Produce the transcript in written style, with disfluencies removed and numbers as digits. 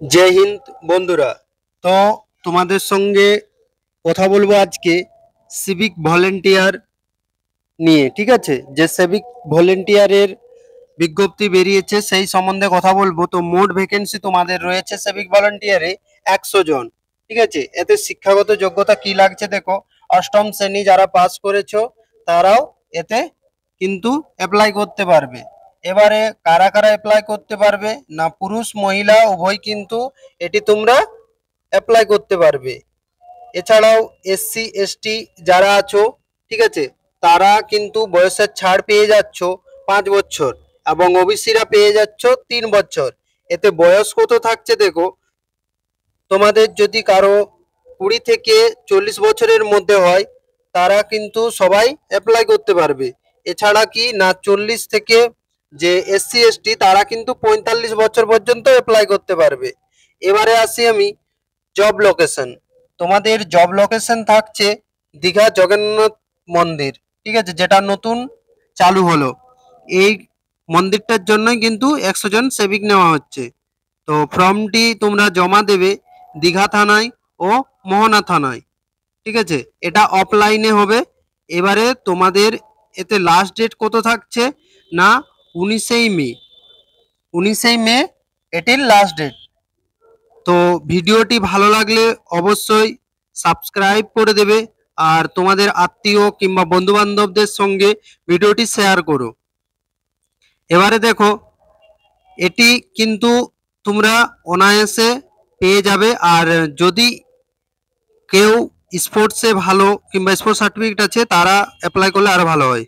জয় হিন্দ বন্ধুরা। তো তোমাদের সঙ্গে কথা বলবো আজকে সিভিক ভলেন্টিয়ার নিয়ে। ঠিক আছে, যে সিভিক ভলেন্টিয়ারের বিজ্ঞপ্তি বেরিয়েছে সেই সম্বন্ধে কথা বলবো। তো মোট ভ্যাকেন্সি তোমাদের রয়েছে সিভিক ভলেন্টিয়ারে 100 জন। ঠিক আছে, এতে শিক্ষাগত যোগ্যতা কি লাগছে দেখো। অষ্টম শ্রেণী যারা পাস করেছো তারাও এতে কিন্তু অ্যাপ্লাই করতে পারবে। এবারে কারা কারা অ্যাপ্লাই করতে পারবে না, পুরুষ মহিলা উভয় কিন্তু এটি তোমরা অ্যাপ্লাই করতে পারবে। এছাড়াও এসসি এসটি যারা আছো, ঠিক আছে, তারা কিন্তু বয়সের ছাড় পেয়ে যাচ্ছ 5 বছর, এবং ওবিসিরা পেয়ে যাচ্ছ 3 বছর। এতে বয়স কত থাকছে দেখো, তোমাদের যদি কারো 20 থেকে 40 বছরের মধ্যে হয় তারা কিন্তু সবাই অ্যাপ্লাই করতে পারবে। এছাড়া কি না, 40 থেকে যে এসসি এসটি তারা কিন্তু 45 বছর পর্যন্ত অ্যাপ্লাই করতে পারবে। এবারে আসি আমি জব লোকেশন। তোমাদের জব লোকেশন থাকছে দীঘা জগন্নাথ মন্দির। ঠিক আছে, যেটা নতুন চালু হলো। এই মন্দিরটার জন্যই কিন্তু 100 জন সেবিক নেওয়া হচ্ছে। তো ফর্মটি তোমরা জমা দেবে দীঘা থানায় ও মোহনা থানায়। ঠিক আছে, এটা অফলাইনে হবে। এবারে তোমাদের এতে লাস্ট ডেট কত থাকছে না, 19 মে। 19 মে এটির লাস্ট ডেট। তো ভিডিওটি ভালো লাগলে অবশ্যই সাবস্ক্রাইব করে দেবে, আর তোমাদের আত্মীয় কিংবা বন্ধু বান্ধবদের সঙ্গে ভিডিওটি শেয়ার করো। এবারে দেখো, এটি কিন্তু তোমরা অনায়াসে পেয়ে যাবে। আর যদি কেউ স্পোর্টসে ভালো কিংবা স্পোর্টস সার্টিফিকেট আছে তারা অ্যাপ্লাই করলে আরো ভালো হয়।